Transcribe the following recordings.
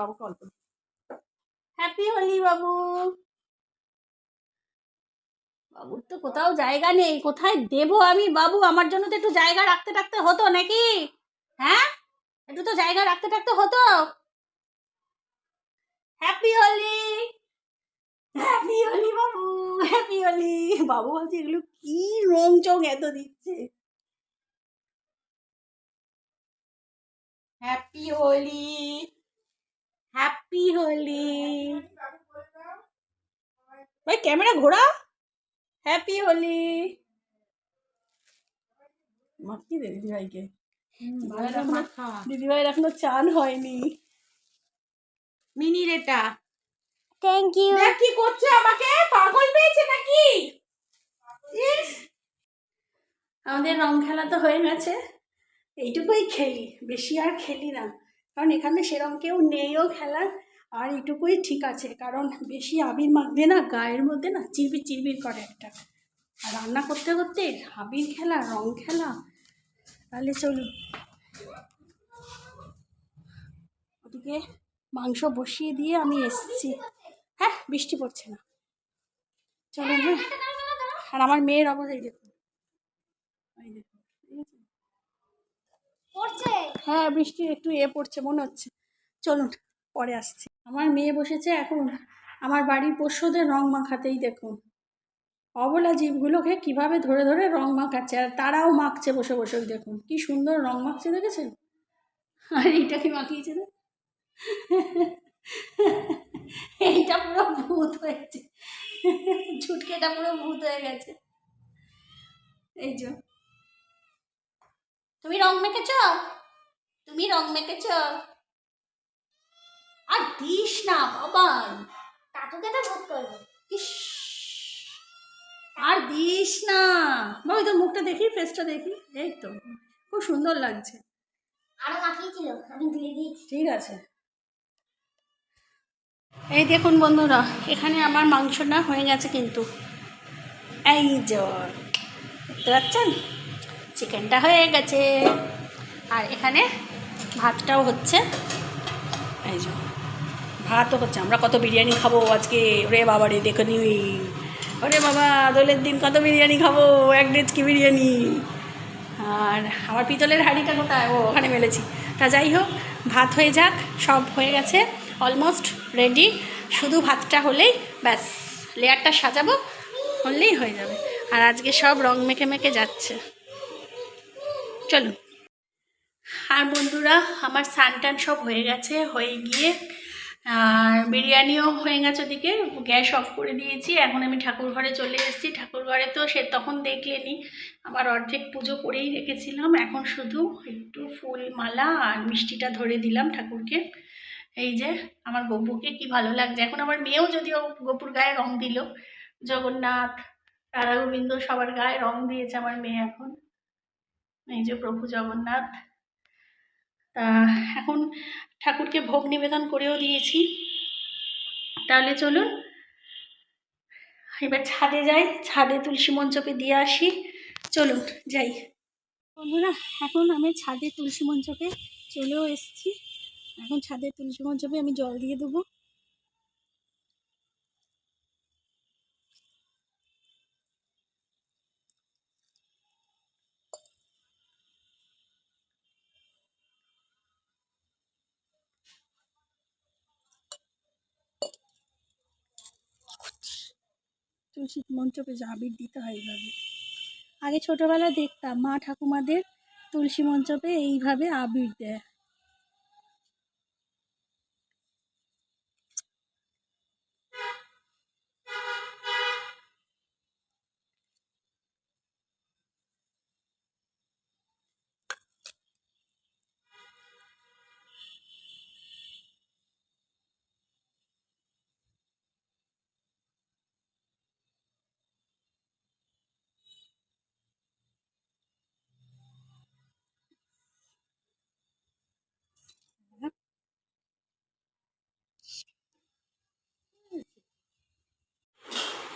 বাবুকে অল্প। হ্যাপি হোলি বাবু। বাবুর তো কোথাও জায়গা নেই, কোথায় দেবো আমি বাবু? আমার জন্য তো একটু জায়গা রাখতে রাখতে হতো নাকি? হ্যাঁ, একটু তো জায়গা রাখতে রাখতে হতো। হ্যাপি হোলি, হ্যাপি হোলি বাবু, হ্যাপি হোলি। বাবু বলছে এগুলো কি রং চং এত দিচ্ছে। Happy Holi, happy Holi. ভাই ক্যামেরা ঘোরা। হ্যাপি হোলি। মাখি দে দিদিভাইকে। দিদিভাইয়ের এখনো চান হয়নি। মিনি রেটা, থ্যাংক ইউ। দেখ কি করছে, আমাকে পাগল পেয়েছে নাকি? আমাদের রং খেলা তো হয়ে গেছে, এইটুকুই খেলি, বেশি আর খেলি না, কারণ এখানে সেরকম কেউ নেইও খেলার। আর এইটুকুই ঠিক আছে, কারণ বেশি আবির মাখবে না গায়ের মধ্যে, না চিরবির চিরবির করে একটা। আর রান্না করতে করতে আবির খেলা, রং খেলা, তাহলে চলুন। ওদিকে মাংস বসিয়ে দিয়ে আমি এসছি। হ্যাঁ, বৃষ্টি পড়ছে না, চলুন। হ্যাঁ, আর আমার মেয়ের অবস্থা এই দেখুন, পড়ছে। হ্যাঁ, বৃষ্টি একটু পড়ছে মনে হচ্ছে। চলুন পরে আসছি। আমার মেয়ে বসেছে এখন আমার বাড়ির পোষ্যদের রং মাখাতেই। দেখুন অবলা জীবগুলোকে কিভাবে ধরে ধরে রং মাখাচ্ছে, আর তারাও মাখছে বসে বসে। দেখুন কি সুন্দর রং মাখছে, দেখেছেন? আর এইটাকে মাখিয়েছে না, এইটা পুরো ভূত হয়েছে, ছুটকেটা পুরো ভূত হয়ে গেছে। এই যে তুমি রং মেখেছ, তুমি রং মেখেছ। আর দিস না বাবা, কাকুকে তো ভোট করবো। ইস, আর দিস না বাবা। তো মুখটা দেখি, ফেসটা দেখি। এই তো খুব সুন্দর লাগছে। আরো মাখিয়েছিল, আমি দিয়ে দিয়েছি। ঠিক আছে। এই দেখুন বন্ধুরা, এখানে আমার মাংসটা হয়ে গেছে কিন্তু। এই যে দেখতে পাচ্ছেন, চিকেনটা হয়ে গেছে। আর এখানে ভাতটাও হচ্ছে। এই যে ভাতও হচ্ছে। আমরা কত বিরিয়ানি খাবো আজকে, ওরে বাবা রে, দেখে নি। ওরে বাবা, দোলের দিন কত বিরিয়ানি খাবো, এক ডেচকি বিরিয়ানি। আর আমার পিতলের হাঁড়িটা কোথায়? ও ওখানে মেলেছি। তা যাই হোক, ভাত হয়ে যাক, সব হয়ে গেছে অলমোস্ট রেডি। শুধু ভাতটা হলেই ব্যাস, লেয়ারটা সাজাবো, হলেই হয়ে যাবে। আর আজকে সব রং মেখে মেখে যাচ্ছে। চলুন। আর বন্ধুরা, আমার স্নান সব হয়ে গেছে, হয়ে গিয়ে আর বিরিয়ানিও হয়ে গেছে। ওদিকে গ্যাস অফ করে দিয়েছি। এখন আমি ঠাকুর ঘরে চলে এসেছি। ঠাকুর ঘরে তো সে তখন দেখলেনি, আমার অর্ধেক পুজো করেই রেখেছিলাম। এখন শুধু একটু ফুল মালা আর মিষ্টিটা ধরে দিলাম ঠাকুরকে। এই যে আমার গপুকে কি ভালো লাগছে। এখন আমার মেয়েও যদিও গপুর গায়ে রং দিল, জগন্নাথ, রাধা গোবিন্দ সবার গায়ে রং দিয়েছে আমার মেয়ে এখন। এই যে প্রভু জগন্নাথ। তা এখন ঠাকুরকে ভোগ নিবেদন করেও দিয়েছি। তাহলে চলুন এবার ছাদে যাই, ছাদে তুলসী মঞ্চকে দিয়ে আসি। চলুন যাই বন্ধুরা। এখন আমি ছাদে তুলসী মঞ্চকে চলেও এসেছি। এখন ছাদে তুলসী মঞ্চকে আমি জল দিয়ে দেবো। তুলসী মঞ্চকে আবির দিতে হয় এইভাবে। আগে ছোটোবেলায় দেখতাম মা ঠাকুমাদের তুলসী মঞ্চকে এইভাবে আবির দেয়।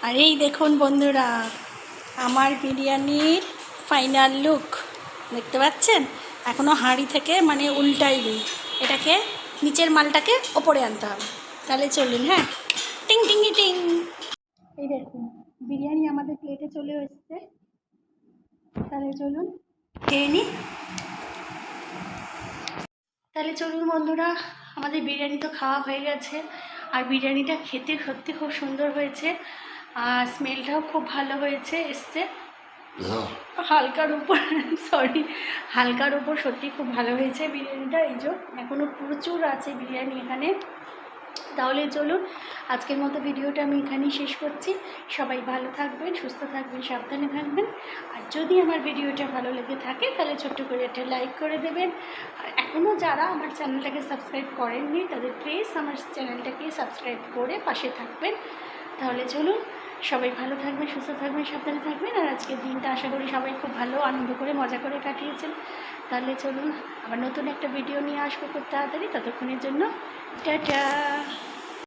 আর এই দেখুন বন্ধুরা, আমার বিরিয়ানির ফাইনাল লুক দেখতে পাচ্ছেন। এখনও হাঁড়ি থেকে মানে উল্টাইনি, এটাকে নিচের মালটাকে ওপরে আনতে হবে। তাহলে চলুন, হ্যাঁ, টিং টিং টিং। এই দেখুন বিরিয়ানি আমাদের প্লেটে চলে এসছে। তাহলে চলুন খেয়ে নিই। তাহলে চলুন বন্ধুরা, আমাদের বিরিয়ানি তো খাওয়া হয়ে গেছে। আর বিরিয়ানিটা খেতে সত্যি খুব সুন্দর হয়েছে, আর স্মেলটাও খুব ভালো হয়েছে এসছে। হালকার উপর হালকার উপর সত্যি খুব ভালো হয়েছে বিরিয়ানিটা। এই যে এখনও প্রচুর আছে বিরিয়ানি এখানে। তাহলে চলুন আজকের মতো ভিডিওটা আমি এখানেই শেষ করছি। সবাই ভালো থাকবেন, সুস্থ থাকবেন, সাবধানে থাকবেন। আর যদি আমার ভিডিওটা ভালো লেগে থাকে তাহলে ছোট্ট করে একটা লাইক করে দেবেন। আর এখনও যারা আমার চ্যানেলটাকে সাবস্ক্রাইব করেননি তাদের প্লিজ আমার চ্যানেলটাকে সাবস্ক্রাইব করে পাশে থাকবেন। তাহলে চলুন সবাই ভালো থাকবেন, সুস্থ থাকবেন, সাবধানে থাকবেন। আর আজকের দিনটা আশা করি সবাই খুব ভালো আনন্দ করে মজা করে কাটিয়েছেন। তাহলে চলুন আবার নতুন একটা ভিডিও নিয়ে আসবো খুব তাড়াতাড়ি। ততক্ষণের জন্য টাটা।